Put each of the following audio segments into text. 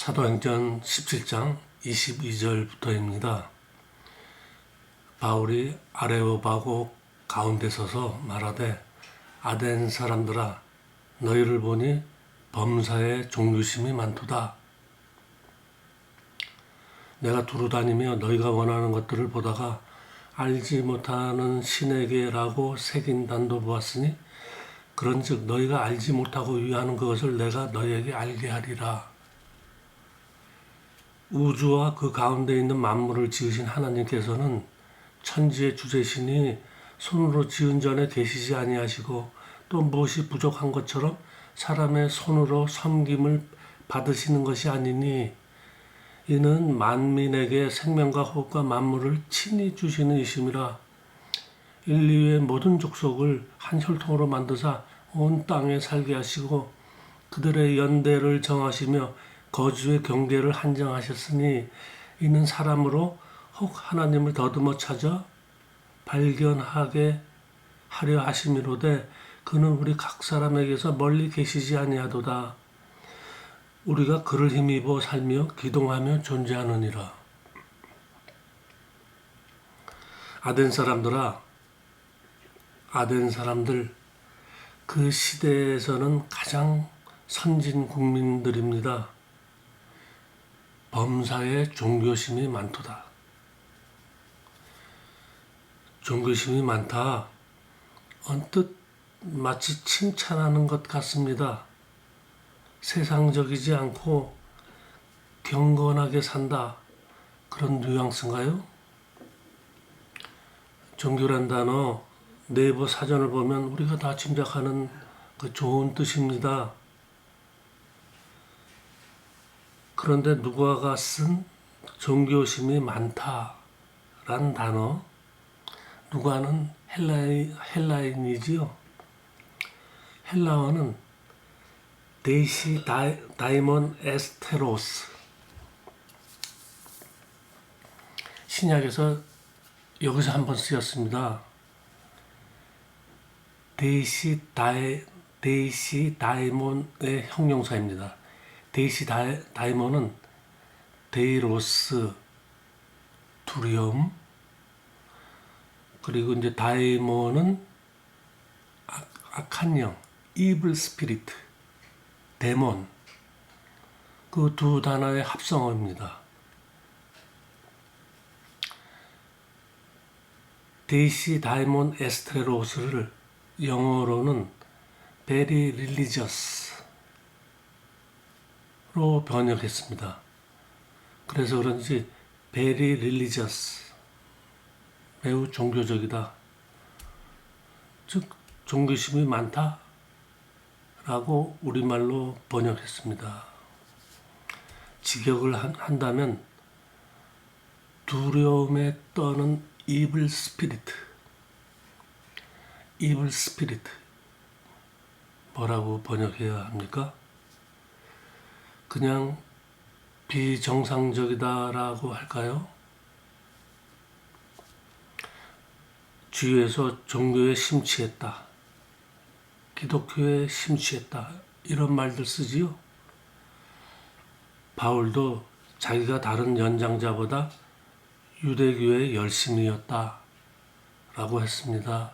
사도행전 17장 22절부터입니다. 바울이 아레오바고 가운데 서서 말하되 아덴 사람들아 너희를 보니 범사에 종교심이 많도다. 내가 두루 다니며 너희가 원하는 것들을 보다가 알지 못하는 신에게라고 새긴 단도 보았으니 그런즉 너희가 알지 못하고 위하는 그것을 내가 너희에게 알게 하리라. 우주와 그 가운데 있는 만물을 지으신 하나님께서는 천지의 주제시니 손으로 지은 전에 계시지 아니하시고 또 무엇이 부족한 것처럼 사람의 손으로 섬김을 받으시는 것이 아니니 이는 만민에게 생명과 호흡과 만물을 친히 주시는 이심이라. 인류의 모든 족속을 한 혈통으로 만드사 온 땅에 살게 하시고 그들의 연대를 정하시며 거주의 경계를 한정하셨으니 이는 사람으로 혹 하나님을 더듬어 찾아 발견하게 하려 하심이로되 그는 우리 각 사람에게서 멀리 계시지 아니하도다. 우리가 그를 힘입어 살며 기동하며 존재하느니라. 아덴 사람들아, 아덴 사람들, 그 시대에서는 가장 선진 국민들입니다. 범사에 종교심이 많도다. 종교심이 많다. 언뜻 마치 칭찬하는 것 같습니다. 세상적이지 않고 경건하게 산다. 그런 뉘앙스인가요? 종교란 단어 네이버 사전을 보면 우리가 다 짐작하는 그 좋은 뜻입니다. 그런데 누가가 쓴 종교심이 많다란 단어, 누가는 헬라인이지요. 헬라어는 데이시 다이몬 에스테로스. 신약에서 여기서 한번 쓰였습니다. 데이시 다이몬의 형용사입니다. 데이시 다이몬은 데이로스, 두려움, 그리고 이제 다이몬은 악한 영, 이블 스피리트, 데몬, 그 두 단어의 합성어입니다. 데이시 다이몬 에스테로스를 영어로는 베리 릴리저스로 번역했습니다. 그래서 그런지 베리 릴리저스, 매우 종교적이다. 즉 종교심이 많다 라고 우리말로 번역했습니다. 직역을 한다면 두려움에 떠는 이블 스피리트, 이블 스피리트 뭐라고 번역해야 합니까? 그냥 비정상적이다라고 할까요? 주위에서 종교에 심취했다, 기독교에 심취했다, 이런 말들 쓰지요. 바울도 자기가 다른 연장자보다 유대교에 열심이었다 라고 했습니다.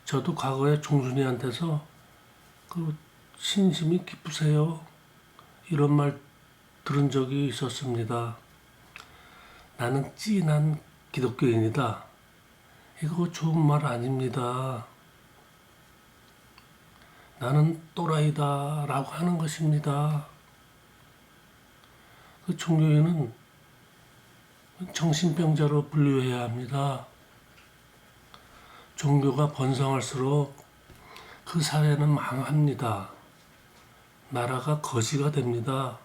저도 과거에 종순이한테서 그 신심이 깊으세요 이런 말 들은 적이 있었습니다. 나는 찐한 기독교인이다. 이거 좋은 말 아닙니다. 나는 또라이다 라고 하는 것입니다. 그 종교인은 정신병자로 분류해야 합니다. 종교가 번성할수록 그 사회는 망합니다. 나라가 거지가 됩니다.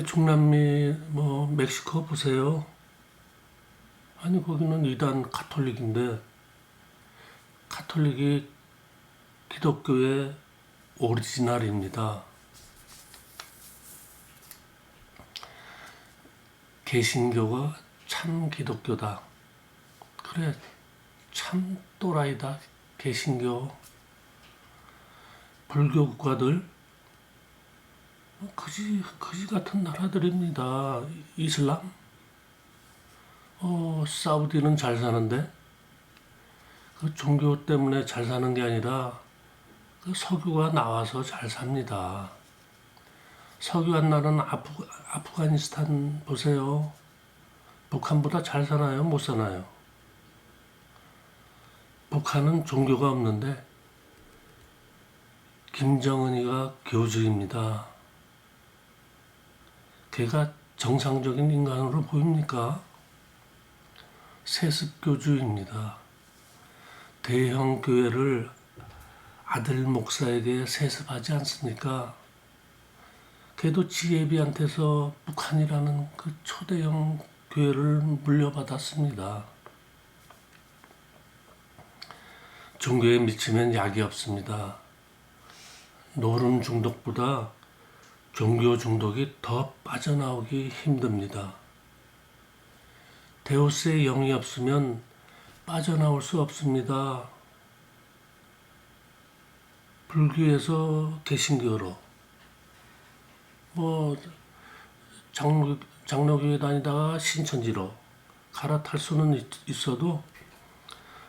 중남미 멕시코 보세요. 아니 거기는 이단 가톨릭인데 가톨릭이 기독교의 오리지널입니다. 개신교가 참 기독교다. 그래, 참 또라이다. 개신교. 불교 국가들 거지 같은 나라들입니다. 이슬람? 사우디는 잘 사는데 그 종교 때문에 잘 사는 게 아니라 그 석유가 나와서 잘 삽니다. 석유 안 나는 아프가니스탄 보세요. 북한보다 잘 사나요? 못 사나요? 북한은 종교가 없는데 김정은이가 교주입니다. 걔가 정상적인 인간으로 보입니까? 세습교주입니다. 대형 교회를 아들 목사에게 세습하지 않습니까? 걔도 지혜비한테서 북한이라는 그 초대형 교회를 물려받았습니다. 종교에 미치면 약이 없습니다. 노름 중독보다 종교 중독이 더 빠져나오기 힘듭니다. 데우스의 영이 없으면 빠져나올 수 없습니다. 불교에서 개신교로 장로교회 다니다가 신천지로 갈아탈 수는 있어도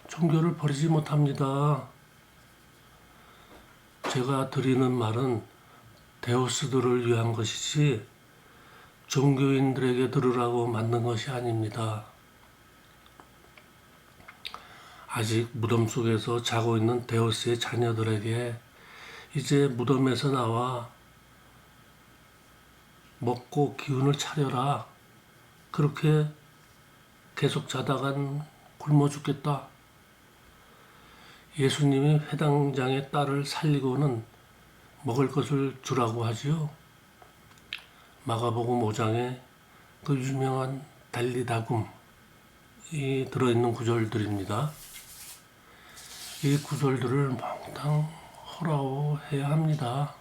종교를 버리지 못합니다. 제가 드리는 말은 데우스들을 위한 것이지 종교인들에게 들으라고 만든 것이 아닙니다. 아직 무덤 속에서 자고 있는 데우스의 자녀들에게 이제 무덤에서 나와 먹고 기운을 차려라. 그렇게 계속 자다간 굶어 죽겠다. 예수님이 회당장의 딸을 살리고는 먹을 것을 주라고 하지요. 마가복음 5장에 그 유명한 달리다굼이 들어있는 구절들입니다. 이 구절들을 몽땅 허라워해야 합니다.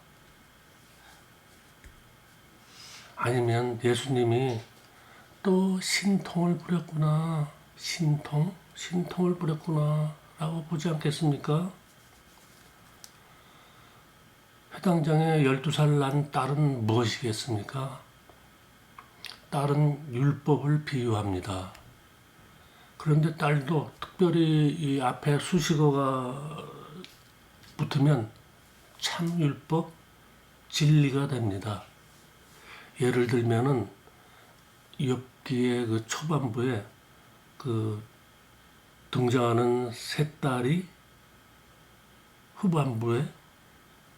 아니면 예수님이 또 신통을 부렸구나, 신통을 부렸구나 라고 보지 않겠습니까? 회당장에 12살 난 딸은 무엇이겠습니까? 딸은 율법을 비유합니다. 그런데 딸도 특별히 이 앞에 수식어가 붙으면 참 율법, 진리가 됩니다. 예를 들면은 욥기의 그 초반부에 그 등장하는 세 딸이 후반부에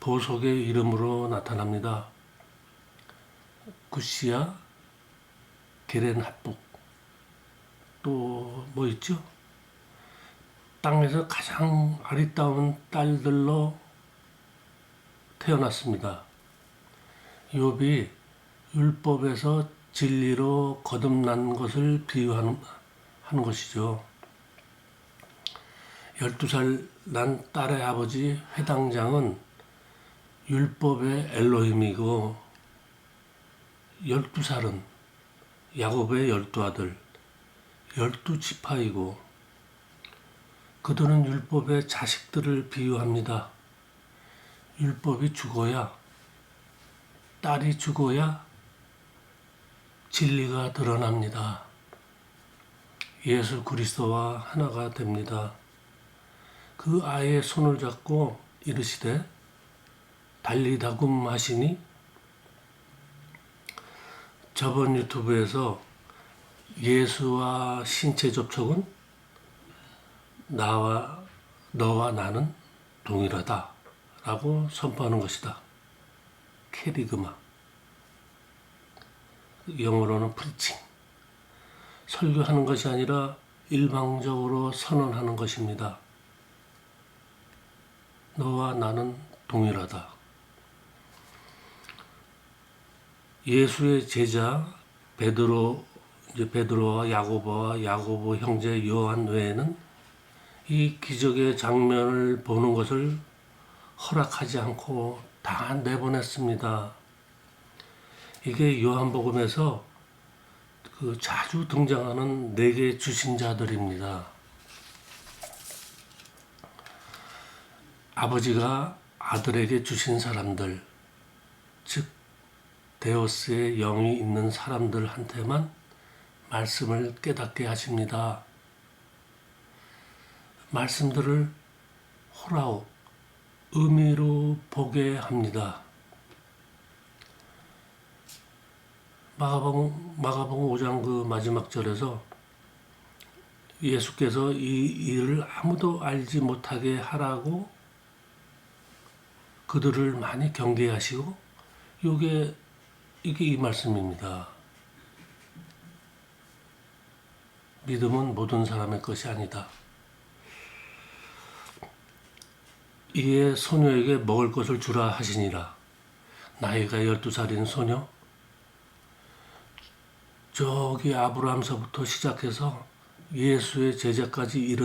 보석의 이름으로 나타납니다. 구시야, 게렌합북. 또 뭐 있죠? 땅에서 가장 아리따운 딸들로 태어났습니다. 욥이 율법에서 진리로 거듭난 것을 비유하는 것이죠. 12살 난 딸의 아버지 회당장은 율법의 엘로힘이고 12살은 야곱의 12아들 12지파이고 그들은 율법의 자식들을 비유합니다. 율법이 죽어야 딸이 죽어야 진리가 드러납니다. 예수 그리스도와 하나가 됩니다. 그 아이의 손을 잡고 이르시되 달리다굼 하시니 저번 유튜브에서 예수와 신체 접촉은 너와 나는 동일하다 라고 선포하는 것이다. 캐리그마, 영어로는 프리칭. 설교하는 것이 아니라 일방적으로 선언하는 것입니다. 너와 나는 동일하다. 예수의 제자 베드로와 야고보 형제 요한 외에는 이 기적의 장면을 보는 것을 허락하지 않고 다 내보냈습니다. 이게 요한복음에서 그 자주 등장하는 4개의 주신자들입니다. 아버지가 아들에게 주신 사람들, 즉 데오스의 영이 있는 사람들한테만 말씀을 깨닫게 하십니다. 말씀들을 호라오, 의미로 보게 합니다. 마가복음 5장 그 마지막 절에서 예수께서 이 일을 아무도 알지 못하게 하라고 그들을 많이 경계하시고 이게 이 말씀입니다. 믿음은 모든 사람의 것이 아니다. 이에 소녀에게 먹을 것을 주라 하시니라. 나이가 12살인 소녀, 저기 아브라함서부터 시작해서 예수의 제자까지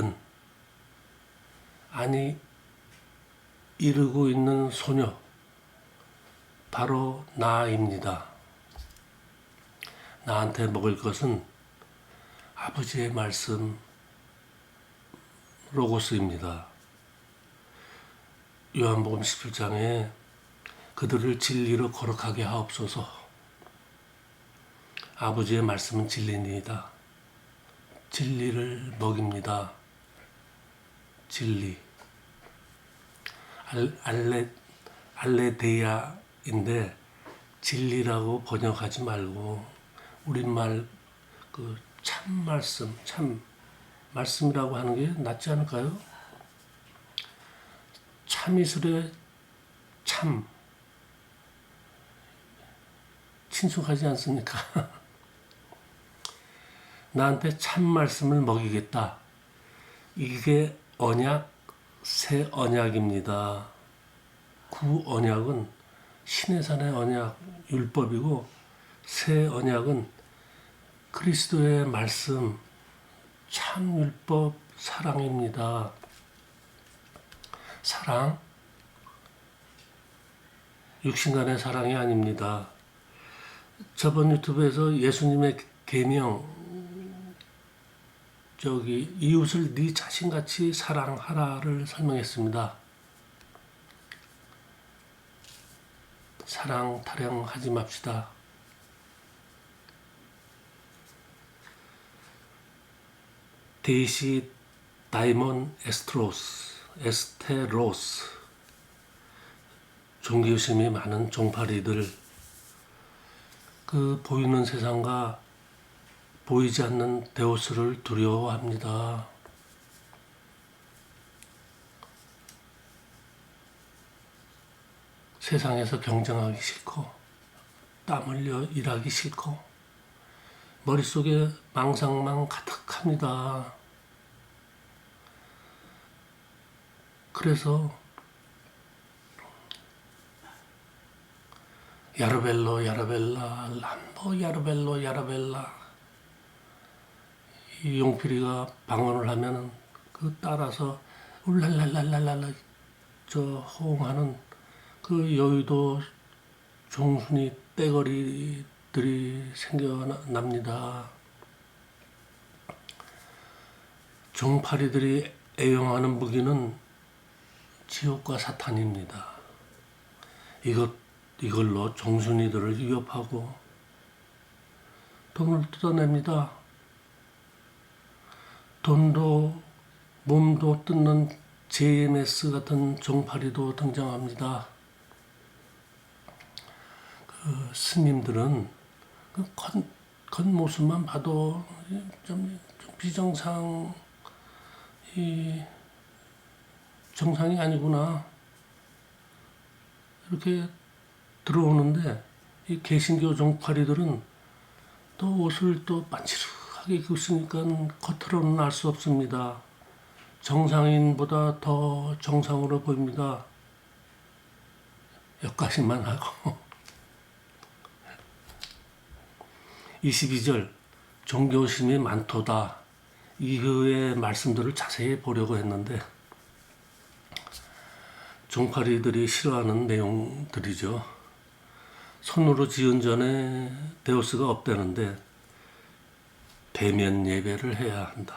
이르고 있는 소녀, 바로 나입니다. 나한테 먹을 것은 아버지의 말씀 로고스입니다. 요한복음 17장에 그들을 진리로 거룩하게 하옵소서. 아버지의 말씀은 진리니이다. 진리를 먹입니다. 진리. 알레데이아인데 진리라고 번역하지 말고 우리말 그 참 말씀이라고 하는 게 낫지 않을까요? 참이슬의 참 친숙하지 않습니까? 나한테 참 말씀을 먹이겠다. 이게 언약, 새 언약입니다. 구 언약은 시내산의 언약, 율법이고 새 언약은 그리스도의 말씀, 참 율법, 사랑입니다. 사랑, 육신간의 사랑이 아닙니다. 저번 유튜브에서 예수님의 계명, 이웃을 네 자신같이 사랑하라를 설명했습니다. 사랑 타령하지 맙시다. 데이시 다이몬 에스테로스 종교심이 많은 종파리들, 그 보이는 세상과 보이지 않는 데오스를 두려워합니다. 세상에서 경쟁하기 싫고 땀 흘려 일하기 싫고 머릿속에 망상만 가득합니다. 그래서 야르벨라 람보 야르벨라 이 용필이가 방언을 하면은 그 따라서 울랄랄랄랄랄라 저 호응하는 그 여의도 종순이 떼거리들이 생겨납니다. 종파리들이 애용하는 무기는 지옥과 사탄입니다. 이걸로 종순이들을 위협하고 돈을 뜯어냅니다. 돈도 몸도 뜯는 JMS 같은 종파리도 등장합니다. 그 스님들은 그 겉모습만 봐도 좀 정상이 아니구나 이렇게 들어오는데 이 개신교 종파리들은 또 옷을 또 반지룩하게 입으니까 겉으로는 알 수 없습니다. 정상인보다 더 정상으로 보입니다. 여기까지만 하고 22절 종교심이 많도다. 이후의 말씀들을 자세히 보려고 했는데 종파리들이 싫어하는 내용들이죠. 손으로 지은 전에 데오스가 없다는데 대면 예배를 해야 한다.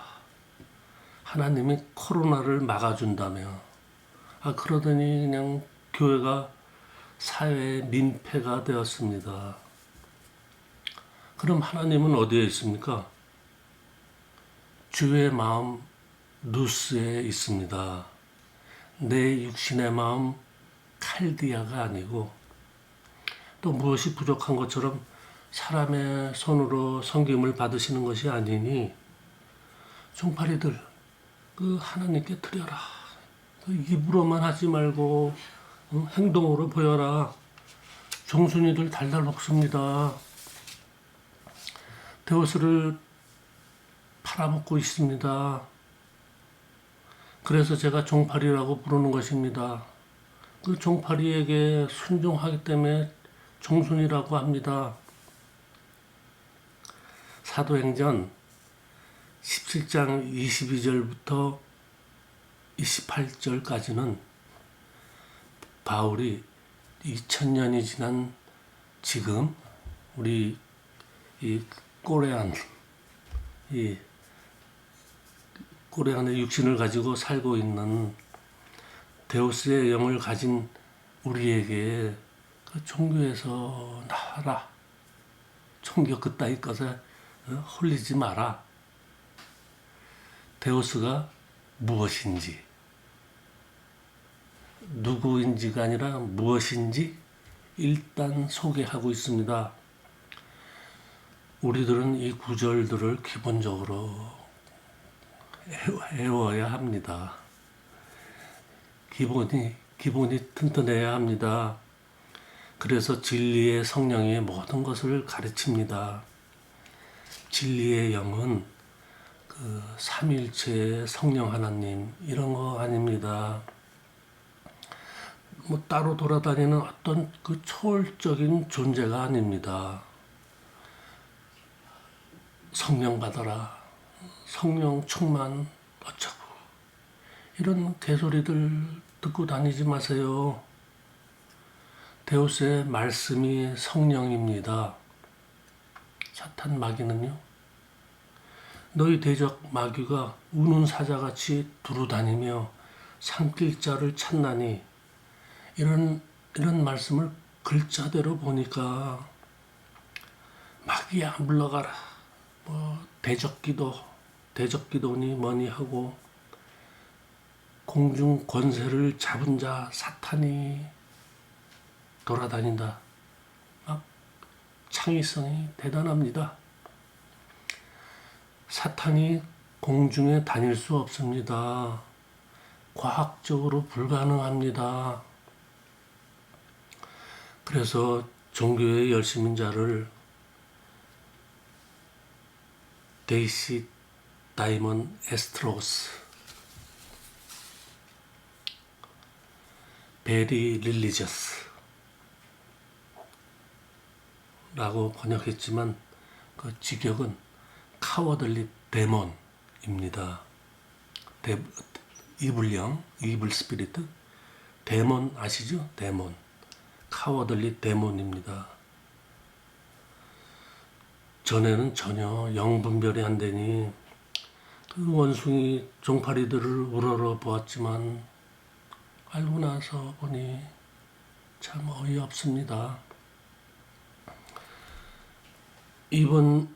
하나님이 코로나를 막아준다며. 그러더니 그냥 교회가 사회의 민폐가 되었습니다. 그럼 하나님은 어디에 있습니까? 주의 마음 누스에 있습니다. 내 육신의 마음 칼디아가 아니고, 또 무엇이 부족한 것처럼 사람의 손으로 섬김을 받으시는 것이 아니니 종파리들 그 하나님께 드려라. 그 입으로만 하지 말고 행동으로 보여라. 종순이들 달달 먹습니다. 데오스를 팔아먹고 있습니다. 그래서 제가 종파리라고 부르는 것입니다. 그 종파리에게 순종하기 때문에 종순이라고 합니다. 사도행전 17장 22절부터 28절까지는 바울이 2000년이 지난 지금 우리 이 꼬레안의 육신을 가지고 살고 있는 데우스의 영을 가진 우리에게 그 종교에서 나와라. 종교 그따위 것에 홀리지 마라. 데우스가 무엇인지, 누구인지가 아니라 무엇인지 일단 소개하고 있습니다. 우리들은 이 구절들을 기본적으로 외워야 합니다. 기본이 튼튼해야 합니다. 그래서 진리의 성령이 모든 것을 가르칩니다. 진리의 영은 그 삼위일체의 성령 하나님 이런 거 아닙니다. 뭐 따로 돌아다니는 어떤 그 초월적인 존재가 아닙니다. 성령 받아라, 성령 충만 어쩌고 이런 개소리들 듣고 다니지 마세요. 데우스의 말씀이 성령입니다. 사탄 마귀는요, 너희 대적 마귀가 우는 사자같이 두루다니며 삼킬 자를 찾나니, 이런 말씀을 글자대로 보니까 마귀야 물러가라, 뭐 대적기도니 뭐니 하고 공중 권세를 잡은 자 사탄이 돌아다닌다. 창의성이 대단합니다. 사탄이 공중에 다닐 수 없습니다. 과학적으로 불가능합니다. 그래서 종교의 열심인 자를 데이시 다이먼 에스트로스, 베리 릴리저스 라고 번역했지만 그 직역은 카워들리 데몬입니다. 이블령, 이블 스피리트, 데몬 아시죠? 데몬. 카워들리 데몬입니다. 전에는 전혀 영분별이 안 되니 그 원숭이 종파리들을 우러러 보았지만 알고 나서 보니 참 어이없습니다. 이번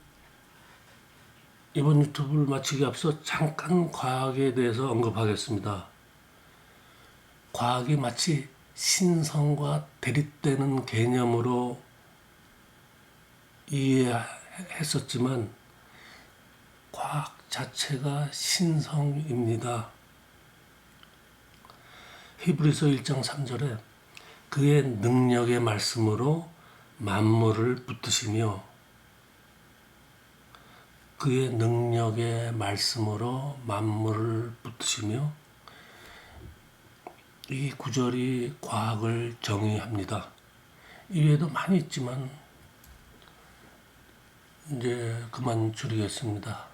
유튜브를 마치기 앞서 잠깐 과학에 대해서 언급하겠습니다. 과학이 마치 신성과 대립되는 개념으로 이해했었지만 과학 자체가 신성입니다. 히브리서 1장 3절에 그의 능력의 말씀으로 만물을 붙드시며, 그의 능력의 말씀으로 만물을 붙드시며, 이 구절이 과학을 정의합니다. 이외에도 많이 있지만 이제 그만 줄이겠습니다.